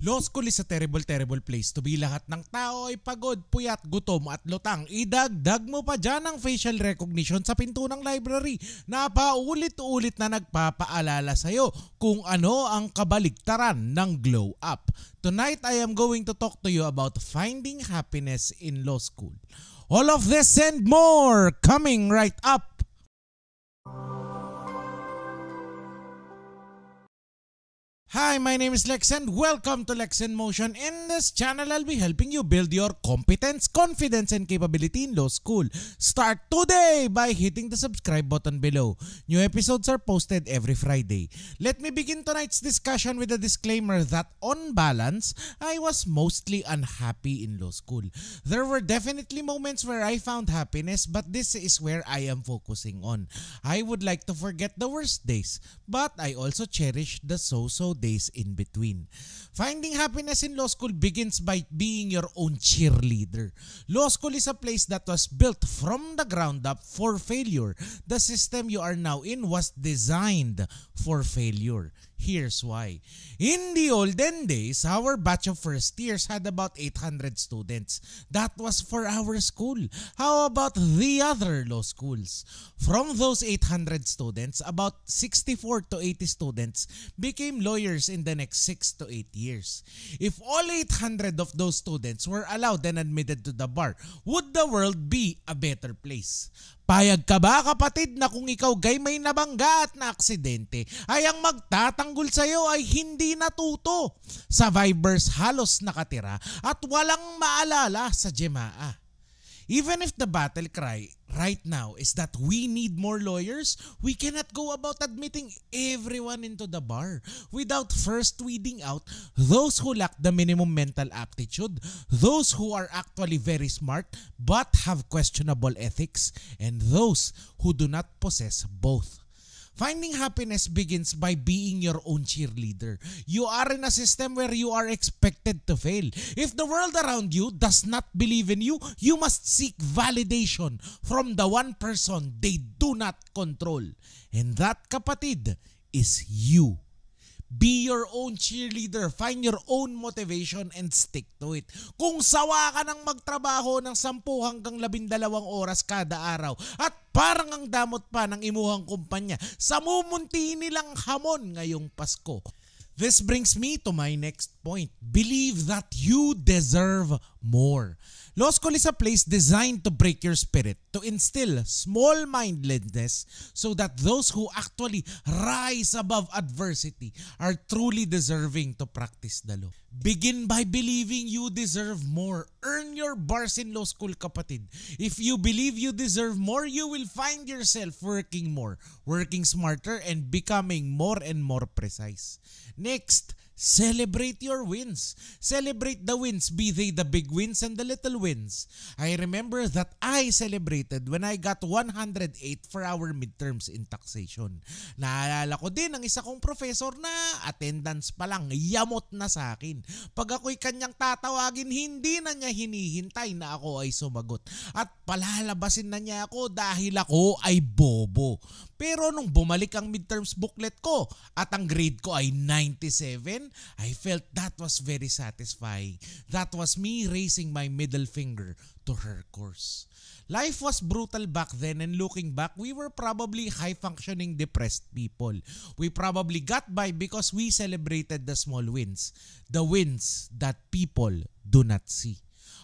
Law school is a terrible place to be. Lahat ng tao ay pagod, puyat, gutom at lutang. Idagdag mo pa dyan ang facial recognition sa pinto ng library na paulit-ulit na nagpapaalala sa'yo kung ano ang kabaligtaran ng glow up. Tonight, I am going to talk to you about finding happiness in law school. All of this and more coming right up. Hi, my name is Lex and welcome to Lex in Motion. In this channel, I'll be helping you build your competence, confidence, and capability in law school. Start today by hitting the subscribe button below. New episodes are posted every Friday. Let me begin tonight's discussion with a disclaimer that on balance, I was mostly unhappy in law school. There were definitely moments where I found happiness, but this is where I am focusing on. I would like to forget the worst days, but I also cherish the so-so days in between. Finding happiness in law school begins by being your own cheerleader. Law school is a place that was built from the ground up for failure. The system you are now in was designed for failure. Here's why. In the olden days, our batch of first years had about 800 students. That was for our school. How about the other law schools? From those 800 students, about 64 to 80 students became lawyers in the next 6 to 8 years. If all 800 of those students were allowed and admitted to the bar, would the world be a better place? Payag ka ba, kapatid, na kung ikaw gay may nabangga at na aksidente, ay ang magtatanggol sa'yo ay hindi natuto? Survivors halos nakatira at walang maalala sa Jemaa. Even if the battle cry right now is that we need more lawyers, we cannot go about admitting everyone into the bar without first weeding out those who lack the minimum mental aptitude, those who are actually very smart but have questionable ethics, and those who do not possess both. Finding happiness begins by being your own cheerleader. You are in a system where you are expected to fail. If the world around you does not believe in you, you must seek validation from the one person they do not control. And that, kapatid, is you. Be your own cheerleader, find your own motivation and stick to it. Kung sawa ka ng magtrabaho ng 10 hanggang 12 oras kada araw at parang ang damot pa ng imuhang kumpanya sa mumunti nilang hamon ngayong Pasko. This brings me to my next point. Believe that you deserve more. Law school is a place designed to break your spirit, to instill small-mindedness so that those who actually rise above adversity are truly deserving to practice the law. Begin by believing you deserve more. Earn your bars in law school, kapatid. If you believe you deserve more, you will find yourself working more, working smarter, and becoming more and more precise. Next, celebrate your wins. Celebrate the wins, be they the big wins and the little wins. I remember that I celebrated when I got 108 for our midterms in taxation. Naalala ko din ang isa kong professor na attendance pa lang, yamot na sa akin. Pag ako'y kanyang tatawagin, hindi na niya hinihintay na ako ay sumagot. At palalabasin na niya ako dahil ako ay bobo. Pero nung bumalik ang midterms booklet ko at ang grade ko ay 97, I felt that was very satisfying. That was me raising my middle finger to her course. Life was brutal back then, and looking back, we were probably high-functioning depressed people. We probably got by because we celebrated the small wins. The wins that people do not see.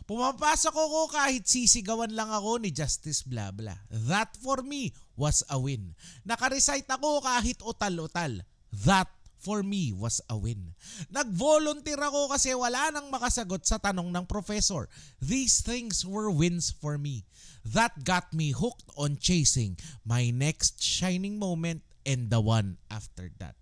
Pumapasok ako kahit sisigawan lang ako ni Justice Blabla. That for me was a win. Nakarecite ako kahit utal-utal. That for me was a win. Nag-volunteer ako kasi wala nang makasagot sa tanong ng professor. These things were wins for me. That got me hooked on chasing my next shining moment and the one after that.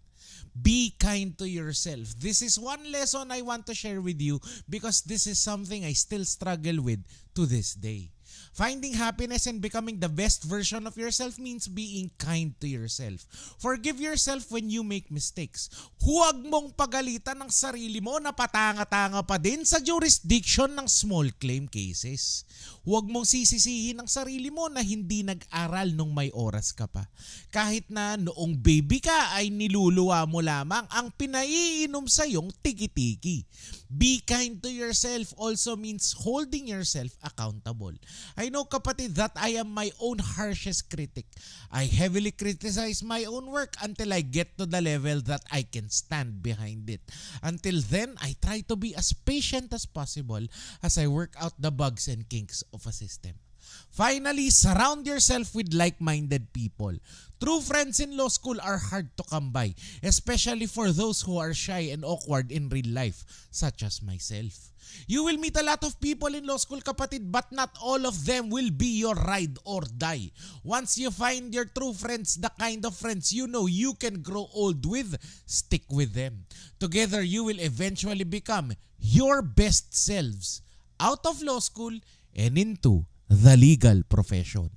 Be kind to yourself. This is one lesson I want to share with you because this is something I still struggle with to this day. Finding happiness and becoming the best version of yourself means being kind to yourself. Forgive yourself when you make mistakes. Huwag mong pagalitan ng sarili mo na patanga-tanga pa din sa jurisdiction ng small claim cases. Huwag mong sisisihin ang sarili mo na hindi nag-aral nung may oras ka pa. Kahit na noong baby ka ay niluluwa mo lamang ang pinaiinom sa iyong tiki-tiki. Be kind to yourself also means holding yourself accountable. I know kapatid that I am my own harshest critic. I heavily criticize my own work until I get to the level that I can stand behind it. Until then, I try to be as patient as possible as I work out the bugs and kinks of a system. Finally, surround yourself with like-minded people. True friends in law school are hard to come by, especially for those who are shy and awkward in real life, such as myself. You will meet a lot of people in law school, kapatid, but not all of them will be your ride or die. Once you find your true friends, the kind of friends you know you can grow old with, stick with them. Together, you will eventually become your best selves out of law school and into the legal profession.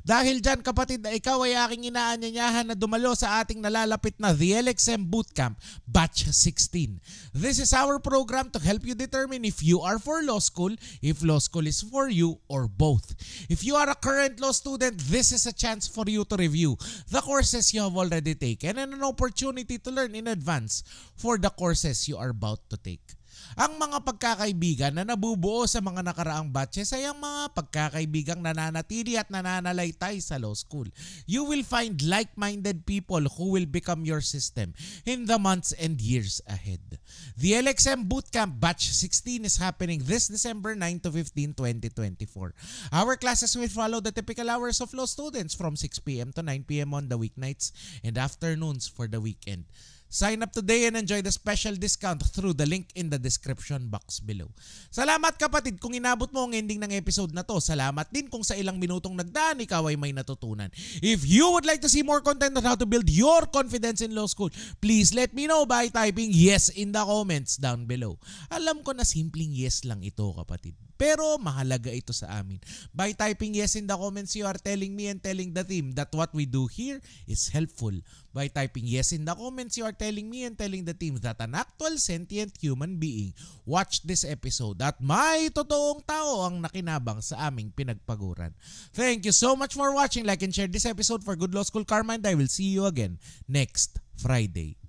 Dahil dyan kapatid na ikaw ay aking inaanyayahan na dumalo sa ating nalalapit na The LXM Bootcamp Batch 16. This is our program to help you determine if you are for law school, if law school is for you, or both. If you are a current law student, this is a chance for you to review the courses you have already taken and an opportunity to learn in advance for the courses you are about to take. Ang mga pagkakaibigan na nabubuo sa mga nakaraang batches ay ang mga pagkakaibigang nananatili at nananalaytay sa law school. You will find like-minded people who will become your system in the months and years ahead. The LXM Bootcamp Batch 16 is happening this December 9 to 15, 2024. Our classes will follow the typical hours of law students from 6 p.m. to 9 p.m. on the weeknights and afternoons for the weekend. Sign up today and enjoy the special discount through the link in the description box below. Salamat kapatid kung inabot mo ang ending ng episode na to. Salamat din kung sa ilang minutong nagdaan ikaw ay may natutunan. If you would like to see more content on how to build your confidence in law school, please let me know by typing yes in the comments down below. Alam ko na simpleng yes lang ito kapatid, pero mahalaga ito sa amin. By typing yes in the comments, you are telling me and telling the team that what we do here is helpful. By typing yes in the comments, you are telling me and telling the team that an actual sentient human being watched this episode at may totoong tao ang nakinabang sa aming pinagpaguran. Thank you so much for watching. Like and share this episode for good law school karma, and I will see you again next Friday.